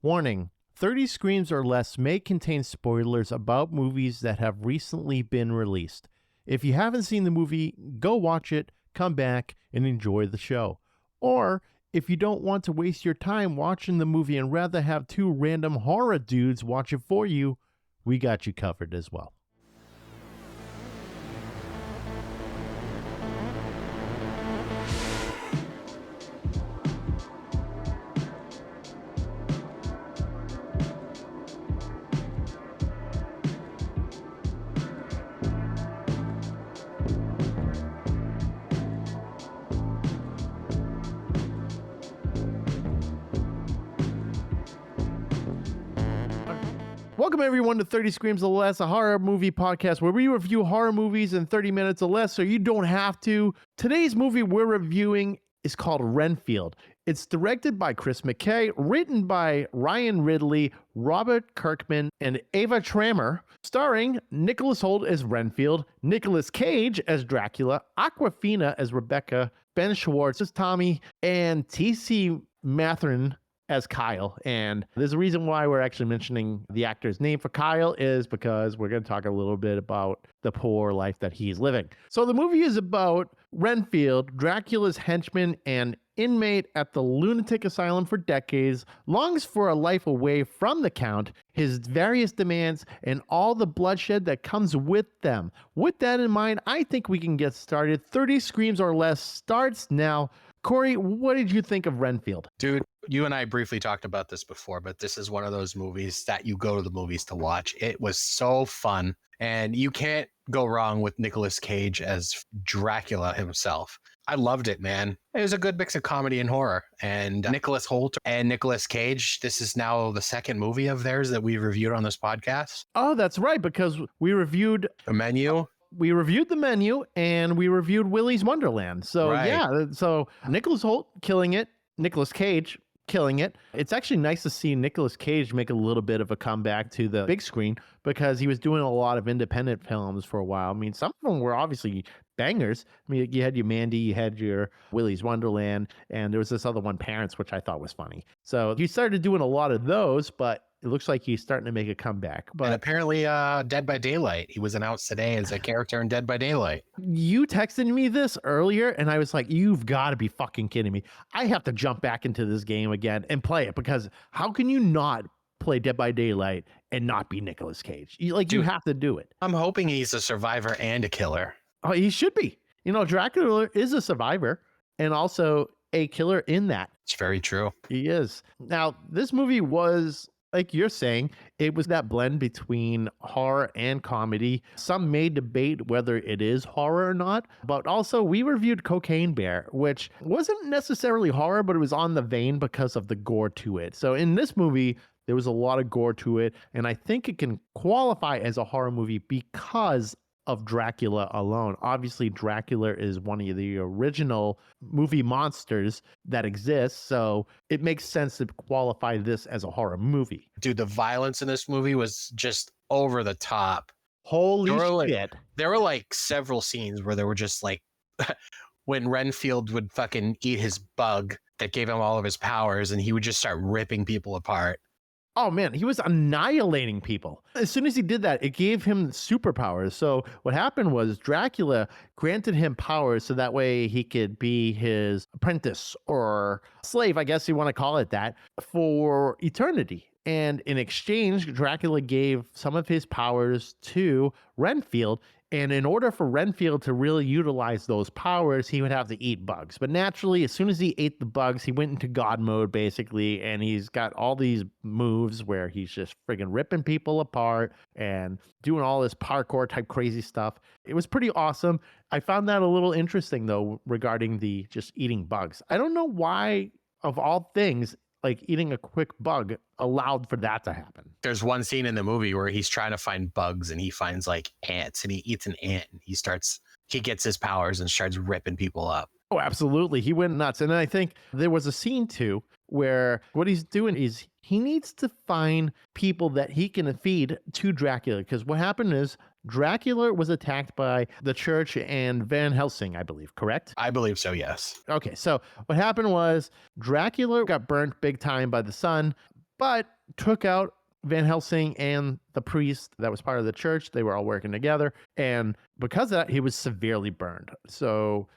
Warning: 30 screams or less may contain spoilers about movies that have recently been released. If you haven't seen the movie, go watch it, come back, and enjoy the show. Or, if you don't want to waste your time watching the movie and rather have two random horror dudes watch it for you, we got you covered as well. Welcome everyone to 30 Screams or Less, a horror movie podcast where we review horror movies in 30 minutes or less so you don't have to. Today's movie we're reviewing is called Renfield. It's directed by Chris McKay, written by Ryan Ridley, Robert Kirkman, and Ava Tramer, starring Nicholas Hoult as Renfield, Nicolas Cage as Dracula, Awkwafina as Rebecca, Ben Schwartz as Tommy, and T.C. Mathern as Kyle. And there's a reason why we're actually mentioning the actor's name for Kyle is because we're going to talk a little bit about the poor life that he's living. So the movie is about Renfield, Dracula's henchman and inmate at the lunatic asylum for decades, longs for a life away from the Count, his various demands, and all the bloodshed that comes with them. With that in mind, I think we can get started. 30 Screams or Less starts now. Corey, what did you think of Renfield? Dude, you and I briefly talked about this before, but this is one of those movies that you go to the movies to watch. It was so fun, and you can't go wrong with Nicolas Cage as Dracula himself. I loved it, man. It was a good mix of comedy and horror. And Nicholas Hoult and Nicolas Cage, this is now the second movie of theirs that we reviewed on this podcast. Oh, that's right, because we reviewed The Menu. We reviewed The Menu and we reviewed Willy's Wonderland. So Right. yeah, so Nicholas Hoult killing it, Nicolas Cage killing it. It's actually nice to see Nicolas Cage make a little bit of a comeback to the big screen because he was doing a lot of independent films for a while. I mean, some of them were obviously bangers. I mean, you had your Mandy, you had your Willy's Wonderland, and there was this other one, Parents, which I thought was funny. So he started doing a lot of those, but it looks like he's starting to make a comeback. But And apparently Dead by Daylight. He was announced today as a character in Dead by Daylight. you texted me this earlier, and I was like, you've got to be fucking kidding me. I have to jump back into this game again and play it because how can you not play Dead by Daylight and not be Nicolas Cage? You Dude. have to do it. I'm hoping he's a survivor and a killer. Oh, he should be. You know, Dracula is a survivor and also a killer in that. It's very true. He is. Now, this movie was, like you're saying, it was that blend between horror and comedy. Some may debate whether it is horror or not, but also we reviewed Cocaine Bear, which wasn't necessarily horror, but it was on the vein because of the gore to it. So in this movie, there was a lot of gore to it, and I think it can qualify as a horror movie because of Dracula alone. Obviously, Dracula is one of the original movie monsters that exists, so it makes sense to qualify this as a horror movie. Dude, the violence in this movie was just over the top. Holy shit. There were like several scenes where there were just like when Renfield would fucking eat his bug that gave him all of his powers and he would just start ripping people apart. Oh man, he was annihilating people. As soon as he did that, it gave him superpowers. So what happened was Dracula granted him powers so that way he could be his apprentice or slave, I guess you want to call it that, for eternity. And in exchange, Dracula gave some of his powers to Renfield. And in order for Renfield to really utilize those powers, he would have to eat bugs. But naturally, as soon as he ate the bugs, he went into God mode, basically. And he's got all these moves where he's just friggin' ripping people apart and doing all this parkour type crazy stuff. It was pretty awesome. I found that a little interesting, though, regarding the just eating bugs. I don't know why, of all things, like eating a quick bug allowed for that to happen. There's one scene in the movie where he's trying to find bugs and he finds like ants and he eats an ant and he gets his powers and starts ripping people up. Oh, absolutely. He went nuts. And I think there was a scene too where what he's doing is he needs to find people that he can feed to Dracula. Because what happened is Dracula was attacked by the church and Van Helsing, I believe, correct? I believe so, yes. Okay, so what happened was Dracula got burnt big time by the sun. but took out Van Helsing and the priest that was part of the church. They were all working together. And because of that, he was severely burned. So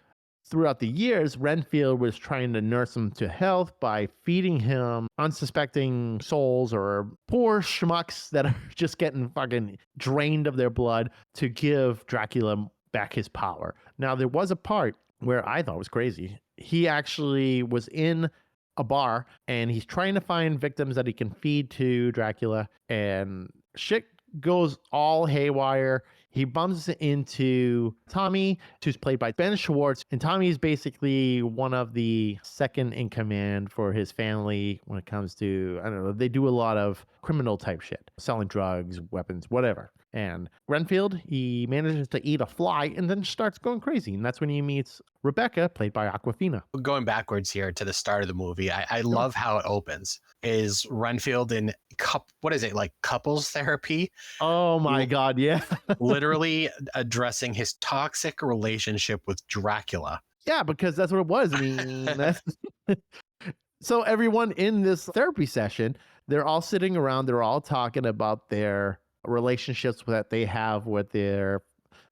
throughout the years, Renfield was trying to nurse him to health by feeding him unsuspecting souls or poor schmucks that are just getting fucking drained of their blood to give Dracula back his power. Now, there was a part where I thought was crazy. He actually was in a bar and he's trying to find victims that he can feed to Dracula, and shit goes all haywire. He bumps into Tommy, who's played by Ben Schwartz. And Tommy is basically one of the second in command for his family when it comes to, I don't know, they do a lot of criminal type shit, selling drugs, weapons, whatever. And Renfield, he manages to eat a fly and then starts going crazy. And that's when he meets Rebecca, played by Awkwafina. Going backwards here to the start of the movie, I love how it opens. Is Renfield in couples therapy? Oh my God, yeah. Literally addressing his toxic relationship with Dracula. Yeah, because that's what it was. I mean, that's... So everyone in this therapy session, they're all sitting around, they're all talking about their relationships that they have with their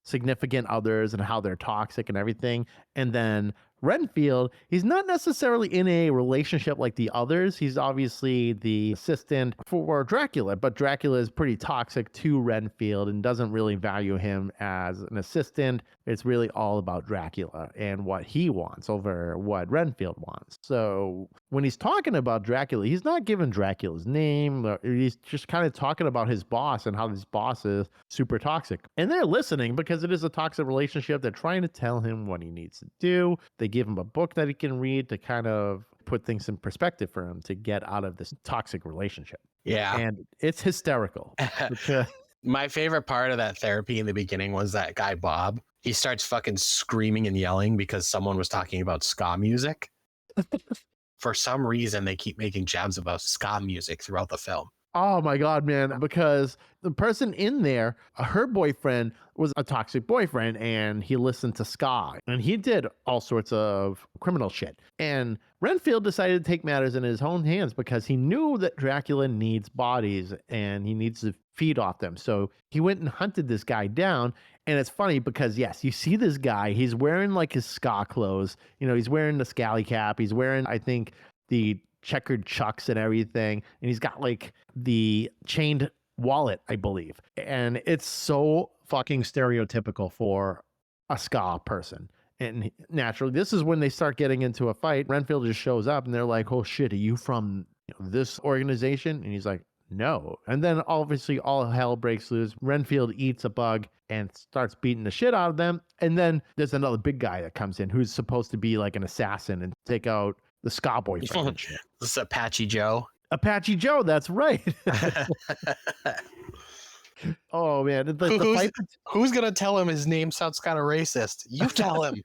significant others and how they're toxic and everything. And then Renfield, he's not necessarily in a relationship like the others. He's obviously the assistant for Dracula, but Dracula is pretty toxic to Renfield and doesn't really value him as an assistant. It's really all about Dracula and what he wants over what Renfield wants. So when he's talking about Dracula, he's not giving Dracula's name. He's just kind of talking about his boss and how his boss is super toxic. And they're listening because it is a toxic relationship. They're trying to tell him what he needs to do. They give him a book that he can read to kind of put things in perspective for him to get out of this toxic relationship. Yeah. And it's hysterical. My favorite part of that therapy in the beginning was that guy, Bob. He starts fucking screaming and yelling because someone was talking about ska music. For some reason, they keep making jabs about ska music throughout the film. Oh my God, man. Because the person in there, her boyfriend was a toxic boyfriend and he listened to ska and he did all sorts of criminal shit. And Renfield decided to take matters in his own hands because he knew that Dracula needs bodies and he needs to feed off them. So he went and hunted this guy down. And it's funny because, yes, you see this guy, he's wearing like his ska clothes. You know, he's wearing the scally cap. He's wearing, I think, the checkered chucks and everything. And he's got like the chained wallet, I believe. And it's so fucking stereotypical for a ska person. And naturally, this is when they start getting into a fight. Renfield just shows up and they're like, oh shit, are you from this organization? And he's like, no. And then obviously all hell breaks loose. Renfield eats a bug and starts beating the shit out of them. And then there's another big guy that comes in who's supposed to be like an assassin and take out the ska boyfriend and shit. This is Apache Joe. Apache Joe, that's right. Oh man, who's gonna tell him his name sounds kind of racist? You tell him.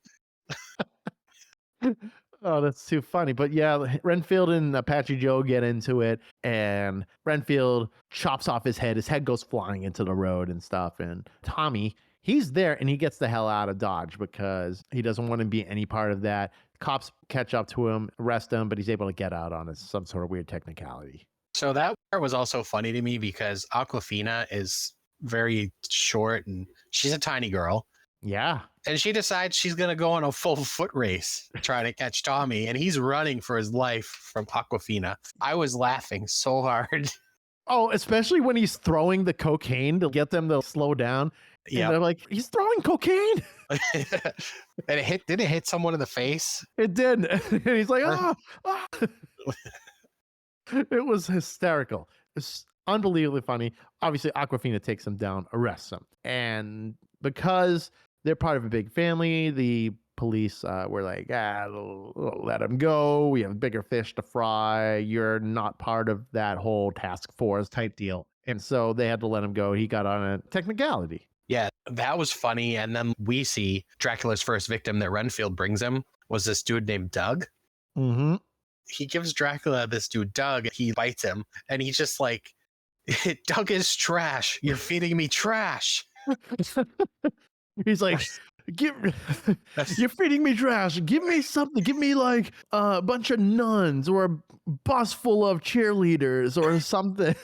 Oh, that's too funny. But yeah, Renfield and Apache Joe get into it, and Renfield chops off his head. His head goes flying into the road and stuff. And Tommy, he's there and he gets the hell out of Dodge because he doesn't want to be any part of that. Cops catch up to him, arrest him, but he's able to get out on some sort of weird technicality. So that part was also funny to me because Awkwafina is very short and she's a tiny girl. Yeah. And she decides she's going to go on a full foot race trying to catch Tommy. And he's running for his life from Awkwafina. I was laughing so hard. Oh, especially when he's throwing the cocaine to get them to slow down. Yeah. They're like, he's throwing cocaine. And did it hit someone in the face? It did. And he's like, ah. It was hysterical. It's unbelievably funny. Obviously, Awkwafina takes him down, arrests him. And because they're part of a big family, the police were like, let him go. We have bigger fish to fry. You're not part of that whole task force type deal. And so they had to let him go. He got on a technicality. Yeah, that was funny. And then we see Dracula's first victim that Renfield brings him was this dude named Doug. Mm-hmm. He gives Dracula this dude, Doug. He bites him and he's just like, Doug is trash. You're feeding me trash. He's like, You're feeding me trash. Give me something. Give me like a bunch of nuns or a bus full of cheerleaders or something.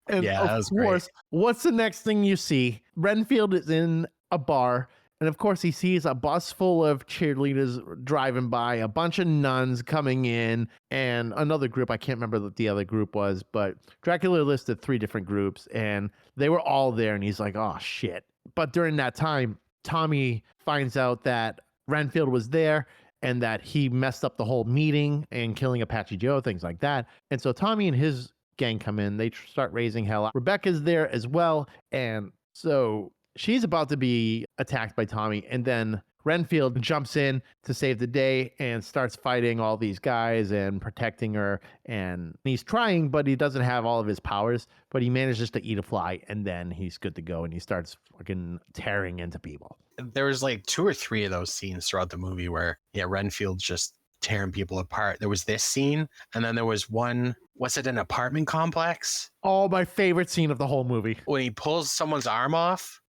And Yeah, that of was great. course, what's the next thing you see? Renfield is in a bar, and of course, he sees a bus full of cheerleaders driving by, a bunch of nuns coming in, and another group. I can't remember what the other group was, but Dracula listed 3 different groups, and they were all there, and he's like, oh shit. But during that time, Tommy finds out that Renfield was there and that he messed up the whole meeting and killing Apache Joe, things like that. And so Tommy and his gang come in, they start raising hell. Rebecca's there as well, and so she's about to be attacked by Tommy, and then Renfield jumps in to save the day and starts fighting all these guys and protecting her, and he's trying, but he doesn't have all of his powers, but he manages to eat a fly, and then he's good to go, and he starts fucking tearing into people. There was like 2 or 3 of those scenes throughout the movie where, yeah, Renfield's just tearing people apart. There was this scene, and then there was one, was it an apartment complex? Oh, my favorite scene of the whole movie. When he pulls someone's arm off.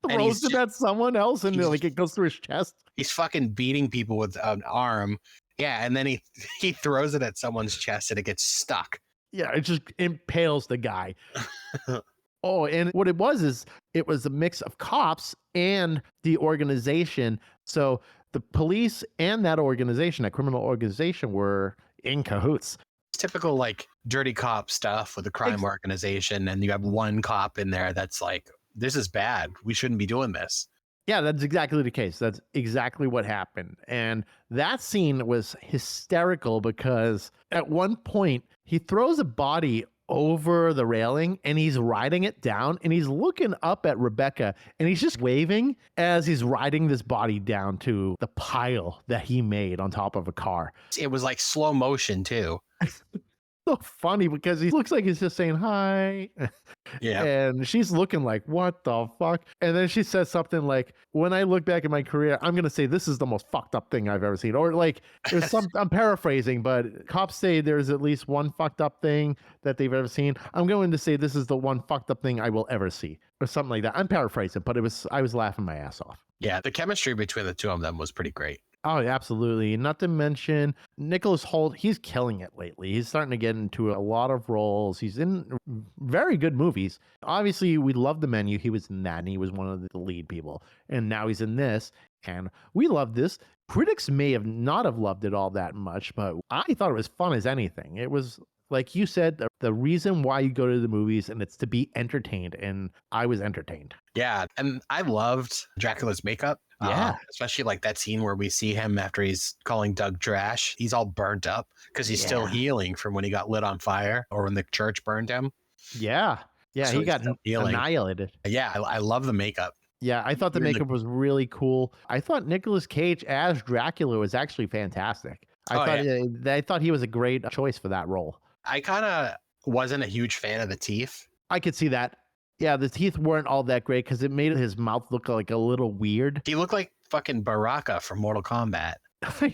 Throws it at someone else, and like it goes through his chest. He's fucking beating people with an arm. Yeah, and then he throws it at someone's chest and it gets stuck. Yeah, it just impales the guy. Oh, and what it was is it was a mix of cops and the organization. So the police and that organization, that criminal organization, were in cahoots. Typical like dirty cop stuff with a crime organization, and you have one cop in there that's like, this is bad. We shouldn't be doing this. Yeah, that's exactly the case. That's exactly what happened. And that scene was hysterical because at one point he throws a body over the railing and he's riding it down and he's looking up at Rebecca and he's just waving as he's riding this body down to the pile that he made on top of a car. It was like slow motion too. So funny because he looks like he's just saying hi. Yeah. And she's looking like, what the fuck? And then she says something like, when I look back at my career, I'm going to say this is the most fucked up thing I've ever seen. Or like, there's some, I'm paraphrasing, but cops say there's at least one fucked up thing that they've ever seen. I'm going to say this is the one fucked up thing I will ever see. Or something like that. I'm paraphrasing, but I was laughing my ass off. Yeah, the chemistry between the two of them was pretty great. Oh, absolutely. Not to mention Nicholas Hoult, he's killing it lately. He's starting to get into a lot of roles. He's in very good movies. Obviously, we love The Menu. He was in that, and he was one of the lead people. And now he's in this, and we love this. Critics may have not have loved it all that much, but I thought it was fun as anything. It was, like you said, the reason why you go to the movies, and it's to be entertained, and I was entertained. Yeah, and I loved Dracula's makeup. Yeah. Especially like that scene where we see him after he's calling Doug trash. He's all burnt up because he's still healing from when he got lit on fire or when the church burned him. Yeah. Yeah, so he got annihilated. Yeah, I love the makeup. Yeah, I thought the makeup was really cool. I thought Nicolas Cage as Dracula was actually fantastic. I thought he was a great choice for that role. I kind of wasn't a huge fan of the teeth. I could see that. Yeah, the teeth weren't all that great because it made his mouth look like a little weird. He looked like fucking Baraka from Mortal Kombat.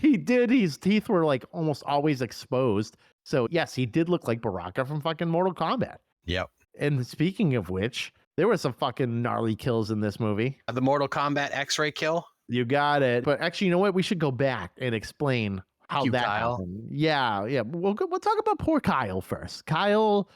He did. His teeth were like almost always exposed. So yes, he did look like Baraka from fucking Mortal Kombat. Yep. And speaking of which, there were some fucking gnarly kills in this movie. The Mortal Kombat X-ray kill? You got it. But actually, you know what? We should go back and explain how that happened. Yeah. We'll talk about poor Kyle first. Kyle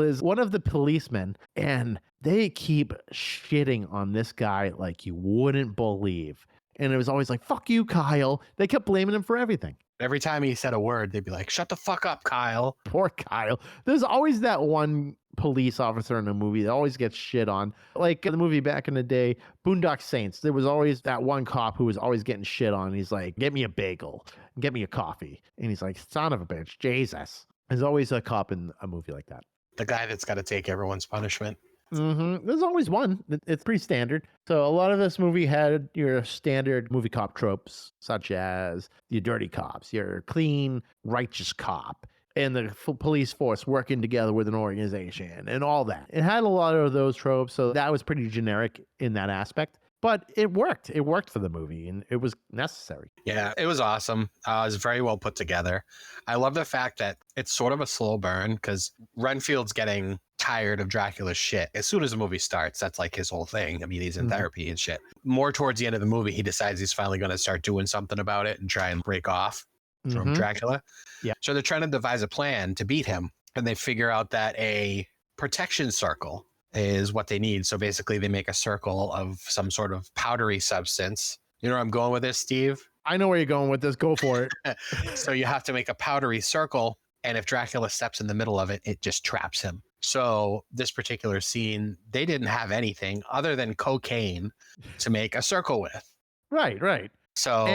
is one of the policemen, and they keep shitting on this guy like you wouldn't believe. And it was always like, fuck you, Kyle. They kept blaming him for everything. Every time he said a word, they'd be like, shut the fuck up, Kyle. Poor Kyle. There's always that one police officer in a movie that always gets shit on. Like the movie back in the day, Boondock Saints, there was always that one cop who was always getting shit on. He's like, get me a bagel, get me a coffee. And he's like, son of a bitch, Jesus. There's always a cop in a movie like that. The guy that's got to take everyone's punishment. Mm-hmm. There's always one. It's pretty standard. So a lot of this movie had your standard movie cop tropes, such as your dirty cops, your clean, righteous cop, and the police force working together with an organization and all that. It had a lot of those tropes, so that was pretty generic in that aspect. but it worked. It worked for the movie, and it was necessary. Yeah, it was awesome. It was very well put together. I love the fact that it's sort of a slow burn because Renfield's getting tired of Dracula's shit. As soon as the movie starts, that's like his whole thing. I mean, he's in therapy and shit. More towards the end of the movie, he decides he's finally going to start doing something about it and try and break off from Dracula. Yeah. So they're trying to devise a plan to beat him, and they figure out that a protection circle is what they need. So basically, they make a circle of some sort of powdery substance. You know where I'm going with this, Steve? I know where you're going with this. Go for it. So you have to make a powdery circle, and if Dracula steps in the middle of it, it just traps him. So this particular scene, they didn't have anything other than cocaine to make a circle with. Right. So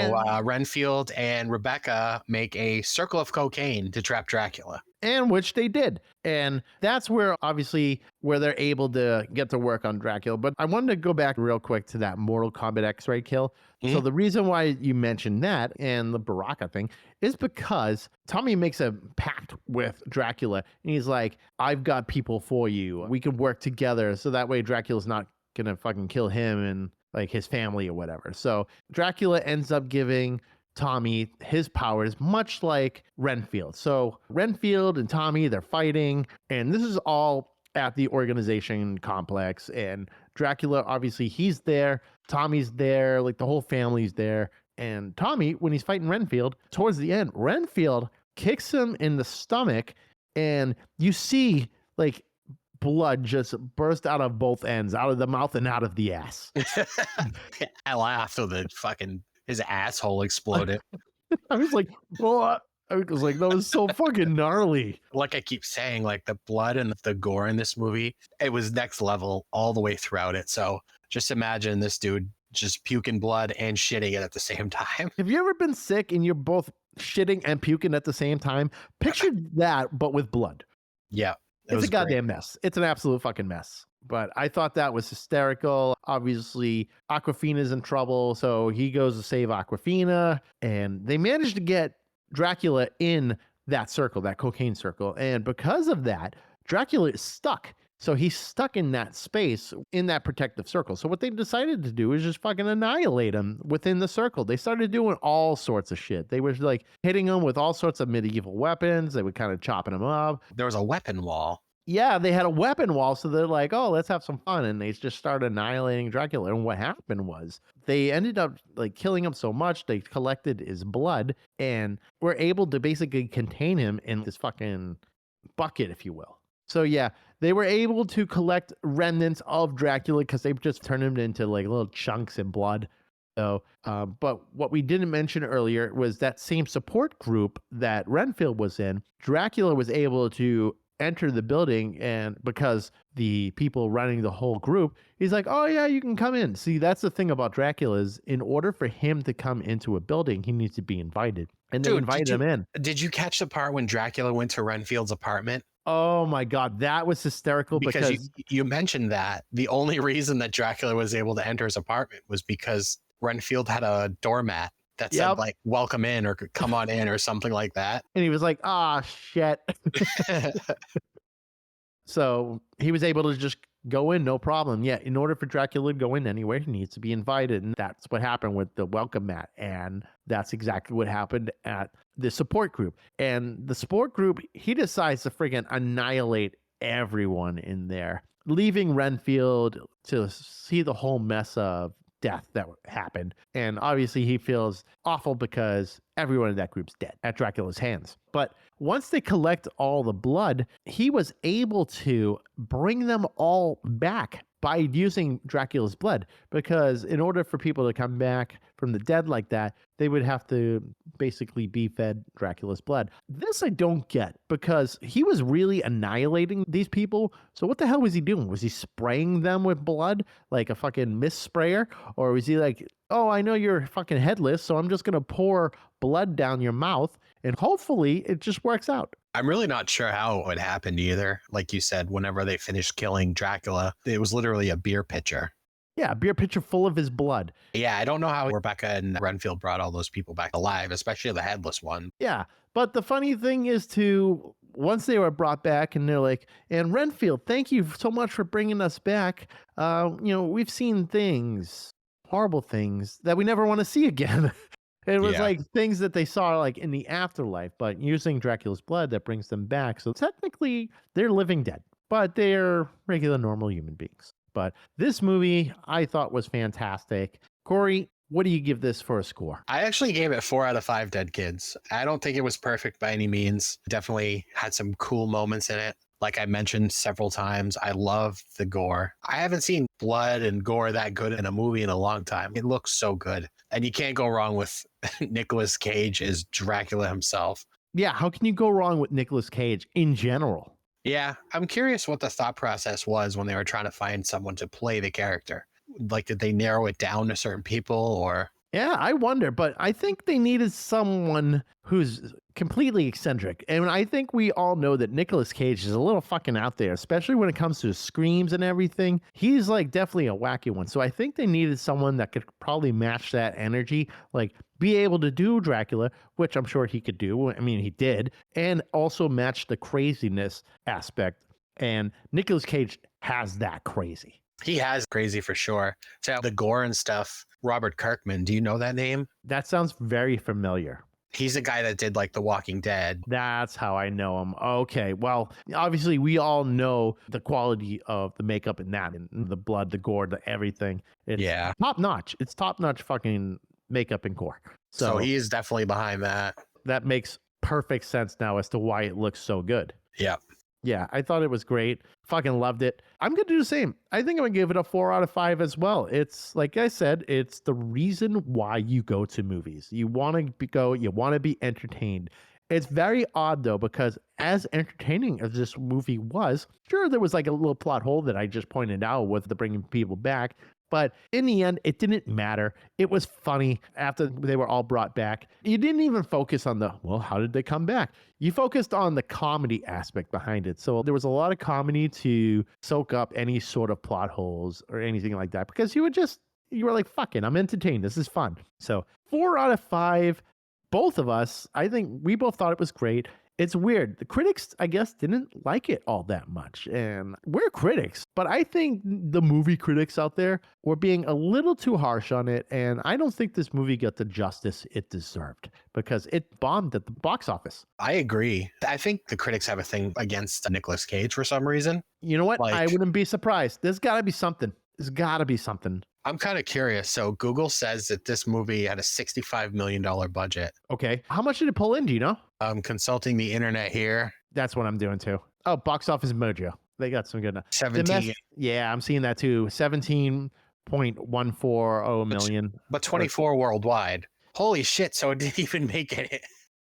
Renfield and Rebecca make a circle of cocaine to trap Dracula. And which they did. And that's where, obviously, where they're able to get to work on Dracula. But I wanted to go back real quick to that Mortal Kombat X-ray kill. So the reason why you mentioned that and the Baraka thing is because Tommy makes a pact with Dracula. And he's like, I've got people for you. We can work together. So that way Dracula's not going to fucking kill him and like his family or whatever. So Dracula ends up giving Tommy his powers, much like Renfield. So Renfield and Tommy, they're fighting, and this is all at the organization complex. And Dracula, obviously, he's there. Tommy's there. Like the whole family's there. And Tommy, when he's fighting Renfield, towards the end, Renfield kicks him in the stomach, and you see like blood just burst out of both ends, out of the mouth and out of the ass. I laughed when his asshole exploded. I was like, what? I was like, that was so fucking gnarly. Like I keep saying, like the blood and the gore in this movie, it was next level all the way throughout it. So just imagine this dude just puking blood and shitting it at the same time. Have you ever been sick and you're both shitting and puking at the same time? Picture that, but with blood. Yeah. It's a goddamn mess. It's an absolute fucking mess. But I thought that was hysterical. Obviously, Awkwafina's in trouble, so he goes to save Awkwafina, and they manage to get Dracula in that circle, that cocaine circle. And because of that, Dracula is stuck. So he's stuck in that space, in that protective circle. So what they decided to do is just fucking annihilate him within the circle. They started doing all sorts of shit. They were like hitting him with all sorts of medieval weapons. They were kind of chopping him up. There was a weapon wall. Yeah, they had a weapon wall. So they're like, oh, let's have some fun. And they just started annihilating Dracula. And what happened was they ended up like killing him so much, they collected his blood and were able to basically contain him in this fucking bucket, if you will. So yeah, they were able to collect remnants of Dracula because they just turned him into like little chunks of blood. So, but what we didn't mention earlier was that same support group that Renfield was in. Dracula was able to enter the building, and because the people running the whole group, he's like, oh yeah, you can come in. See, that's the thing about Dracula is in order for him to come into a building, he needs to be invited. And they invited him in. Did you catch the part when Dracula went to Renfield's apartment? Oh my God, that was hysterical because you mentioned that the only reason that Dracula was able to enter his apartment was because Renfield had a doormat that said like welcome in or come on in or something like that. And he was like, ah, shit. So he was able to just go in, no problem. Yeah, in order for Dracula to go in anywhere, he needs to be invited. And that's what happened with the welcome mat. And that's exactly what happened at the support group. And the support group, he decides to friggin' annihilate everyone in there, leaving Renfield to see the whole mess of death that happened. And obviously he feels awful because everyone in that group's dead at Dracula's hands. But once they collect all the blood, he was able to bring them all back by using Dracula's blood, because in order for people to come back from the dead like that, they would have to basically be fed Dracula's blood. This I don't get, because he was really annihilating these people. So what the hell was he doing? Was he spraying them with blood like a fucking mist sprayer? Or was he like, oh, I know you're fucking headless, so I'm just going to pour blood down your mouth and hopefully it just works out. I'm really not sure how it happened either. Like you said, whenever they finished killing Dracula, it was literally a beer pitcher. Yeah, a beer pitcher full of his blood. Yeah, I don't know how Rebecca and Renfield brought all those people back alive, especially the headless one. Yeah, but the funny thing is once they were brought back and they're like, and Renfield, thank you so much for bringing us back. We've seen things. horrible things that we never want to see again. It was Yeah. like things that they saw like in the afterlife, but using Dracula's blood that brings them back. So technically they're living dead, but they're regular normal human beings. But this movie I thought was fantastic. Corey, what do you give this for a score? I actually gave it 4 out of 5 dead kids. I don't think it was perfect by any means. Definitely had some cool moments in it. Like I mentioned several times, I love the gore. I haven't seen blood and gore that good in a movie in a long time. It looks so good. And you can't go wrong with Nicolas Cage as Dracula himself. Yeah, how can you go wrong with Nicolas Cage in general? Yeah, I'm curious what the thought process was when they were trying to find someone to play the character. Like, did they narrow it down to certain people or? Yeah, I wonder, but I think they needed someone who's completely eccentric. And I think we all know that Nicolas Cage is a little fucking out there, especially when it comes to screams and everything. He's like definitely a wacky one. So I think they needed someone that could probably match that energy, like be able to do Dracula, which I'm sure he could do. I mean, he did, and also match the craziness aspect. And Nicolas Cage has that crazy. He has crazy for sure. So the gore and stuff, Robert Kirkman, do you know that name? That sounds very familiar. He's the guy that did like The Walking Dead. That's how I know him. Okay. Well, obviously, we all know the quality of the makeup in that, and the blood, the gore, the everything. It's Yeah. top notch. It's top notch fucking makeup and gore. So he is definitely behind that. That makes perfect sense now as to why it looks so good. Yeah. Yeah, I thought it was great. Fucking loved it. I'm going to do the same. I think I'm going to give it a 4 out of 5 as well. It's like I said, it's the reason why you go to movies. You want to go, you want to be entertained. It's very odd though, because as entertaining as this movie was, sure, there was like a little plot hole that I just pointed out with the bringing people back. But in the end, it didn't matter. It was funny after they were all brought back. You didn't even focus on well, how did they come back? You focused on the comedy aspect behind it. So there was a lot of comedy to soak up any sort of plot holes or anything like that, because you were like, fucking, I'm entertained. This is fun. So 4 out of 5, both of us, I think we both thought it was great. It's weird. The critics, I guess, didn't like it all that much. And we're critics, but I think the movie critics out there were being a little too harsh on it. And I don't think this movie got the justice it deserved because it bombed at the box office. I agree. I think the critics have a thing against Nicolas Cage for some reason. You know what? I wouldn't be surprised. There's got to be something. There's got to be something. I'm kind of curious. So Google says that this movie had a $65 million budget. Okay. How much did it pull in? Do you know? I'm consulting the internet here. That's what I'm doing too. Oh, Box Office Mojo. They got some good. 17. Yeah, I'm seeing that too. 17.140 million. But 24 worldwide. Holy shit. So it didn't even make it.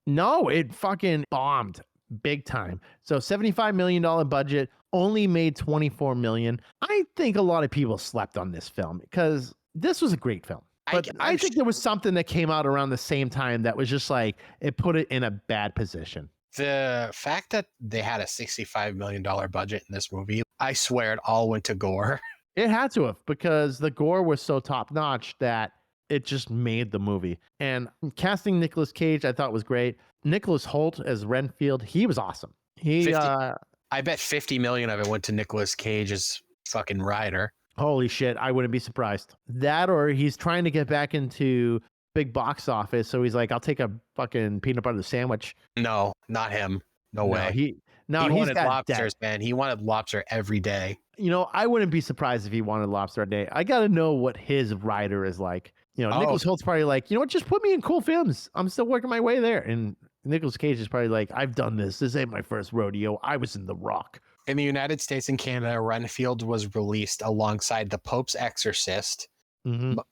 No, it fucking bombed big time. So $75 million budget, only made 24 million. I think a lot of people slept on this film because this was a great film. But I think there was something that came out around the same time that was just like, it put it in a bad position. The fact that they had a $65 million budget in this movie, I swear it all went to gore. It had to have, because the gore was so top notch that it just made the movie. And casting Nicolas Cage, I thought was great. Nicholas Hoult as Renfield, he was awesome. I bet 50 million of it went to Nicolas Cage's fucking rider. Holy shit, I wouldn't be surprised. That, or he's trying to get back into big box office, so he's like, I'll take a fucking peanut butter sandwich. No, not him. No way. He wanted lobsters, man. He wanted lobster every day. You know, I wouldn't be surprised if he wanted lobster a day. I got to know what his rider is like. You know, Nicholas Hoult's probably like, you know what, just put me in cool films. I'm still working my way there. And Nicolas Cage is probably like, I've done this. This ain't my first rodeo. I was in The Rock. In the United States and Canada, Renfield was released alongside The Pope's Exorcist,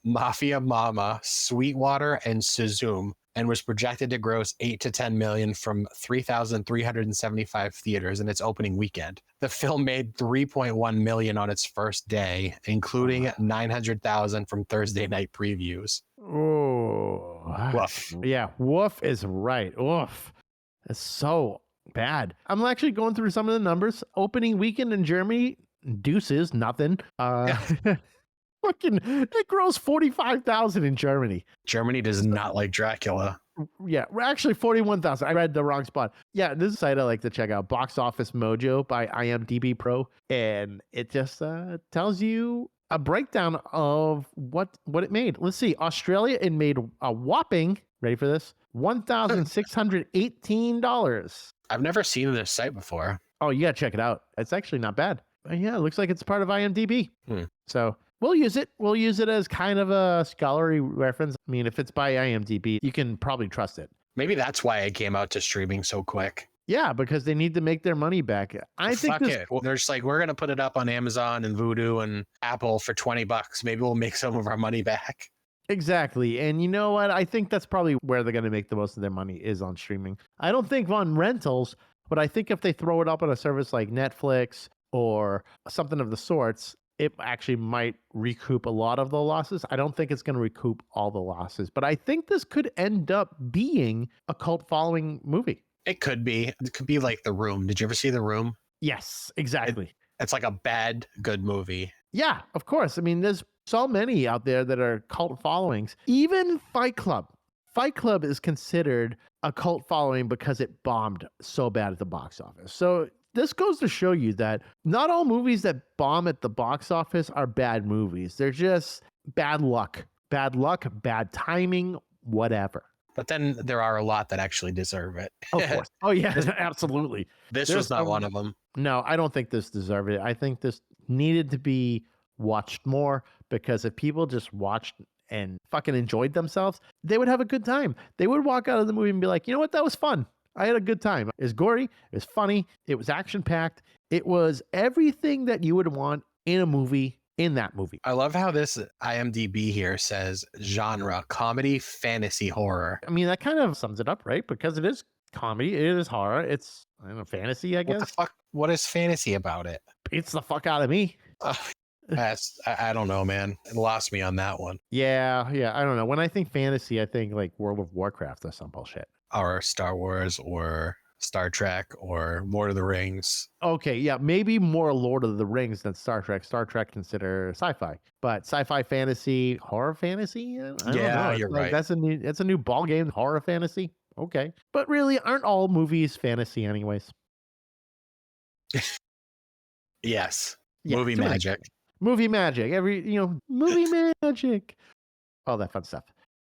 Mafia Mama, Sweetwater, and Suzum, and was projected to gross 8 to 10 million from 3,375 theaters in its opening weekend. The film made 3.1 million on its first day, including 900,000 from Thursday night previews. Oh, woof. Yeah, woof is right. Woof. It's so bad. I'm actually going through some of the numbers. Opening weekend in Germany, deuces, nothing. Fucking, it grossed 45,000 in Germany. Germany does not like Dracula. Yeah, we're actually 41,000. I read the wrong spot. Yeah, this is a site I like to check out, Box Office Mojo by IMDb Pro, and it just tells you a breakdown of what it made. Let's see. Australia, it made a whopping, ready for this, $1,618. I've never seen this site before. Oh, you gotta check it out. It's actually not bad. Yeah, it looks like it's part of IMDb. Hmm. So we'll use it. We'll use it as kind of a scholarly reference. I mean, if it's by IMDb, you can probably trust it. Maybe that's why it came out to streaming so quick. Yeah, because they need to make their money back. I think Fuck it. Well, they're just like, we're gonna put it up on Amazon and Vudu and Apple for $20. Maybe we'll make some of our money back. Exactly. And you know what? I think that's probably where they're going to make the most of their money is on streaming. I don't think on rentals, but I think if they throw it up on a service like Netflix or something of the sorts, it actually might recoup a lot of the losses. I don't think it's going to recoup all the losses, but I think this could end up being a cult following movie. It could be. It could be like The Room. Did you ever see The Room? Yes, exactly. It's like a bad, good movie. Yeah, of course. I mean, there's so many out there that are cult followings. Even Fight Club. Fight Club is considered a cult following because it bombed so bad at the box office. So this goes to show you that not all movies that bomb at the box office are bad movies. They're just bad luck. Bad luck, bad timing, whatever. But then there are a lot that actually deserve it. Of course. Oh, yeah, absolutely. This was not one of them. No, I don't think this deserved it. I think this needed to be watched more, because if people just watched and fucking enjoyed themselves, they would have a good time. They would walk out of the movie and be like, you know what, that was fun. I had a good time. It was gory. It was funny. It was action-packed. It was everything that you would want in a movie, in that movie. I love how this IMDb here says genre, comedy, fantasy, horror. I mean, that kind of sums it up, right? Because it is comedy. It is horror. It's, I don't know, fantasy, I guess. What the fuck? What is fantasy about it? Beats the fuck out of me. I don't know, man. It lost me on that one. Yeah. I don't know. When I think fantasy, I think like World of Warcraft or some bullshit. Or Star Wars or Star Trek or Lord of the Rings. Okay, yeah, maybe more Lord of the Rings than Star Trek. Star Trek consider sci-fi, but sci-fi fantasy, horror fantasy. I don't know. You're right. That's a new ball game. Horror fantasy. Okay, but really, aren't all movies fantasy anyways? Yes. Yeah, Movie magic. Movie magic. Movie magic. All that fun stuff.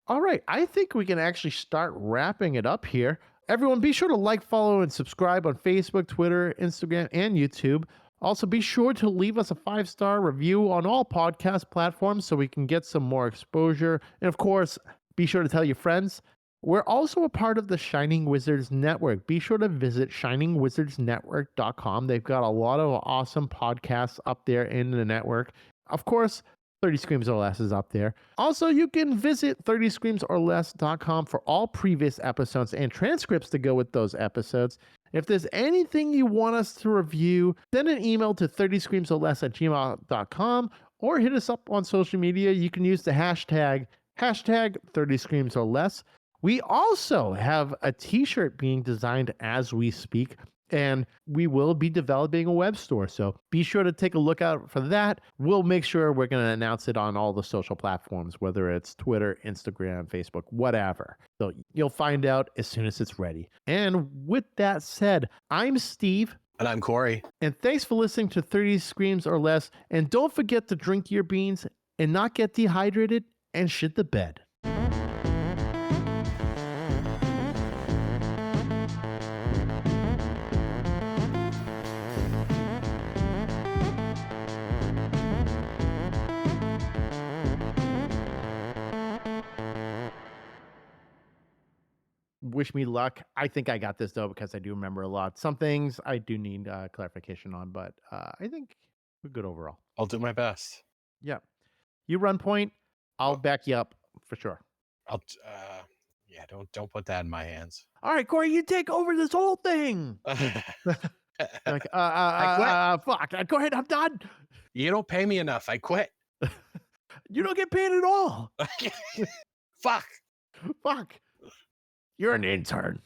All right, I think we can actually start wrapping it up here. Everyone, be sure to like, follow, and subscribe on Facebook, Twitter, Instagram, and YouTube. Also, be sure to leave us a 5-star review on all podcast platforms so we can get some more exposure. And of course, be sure to tell your friends. We're also a part of the Shining Wizards Network. Be sure to visit shiningwizardsnetwork.com. They've got a lot of awesome podcasts up there in the network. Of course, 30 Screams or Less is up there. Also, you can visit 30screamsorless.com for all previous episodes and transcripts to go with those episodes. If there's anything you want us to review, send an email to 30screamsorless@gmail.com or hit us up on social media. You can use the hashtag 30screamsorless. We also have a t-shirt being designed as we speak, and we will be developing a web store. So be sure to take a look out for that. We'll make sure we're going to announce it on all the social platforms, whether it's Twitter, Instagram, Facebook, whatever. So you'll find out as soon as it's ready. And with that said, I'm Steve. And I'm Corey. And thanks for listening to 30 Screams or Less. And don't forget to drink your beans and not get dehydrated and shit the bed. Wish me luck. I think I got this though, because I do remember a lot. Some things I do need clarification on, but I think we're good overall. I'll do my best. Yeah. You run point. I'll back you up for sure. Yeah, don't put that in my hands. All right, Corey, you take over this whole thing. Like, fuck. Go ahead, I'm done. You don't pay me enough. I quit. You don't get paid at all. Fuck. Fuck. You're an intern.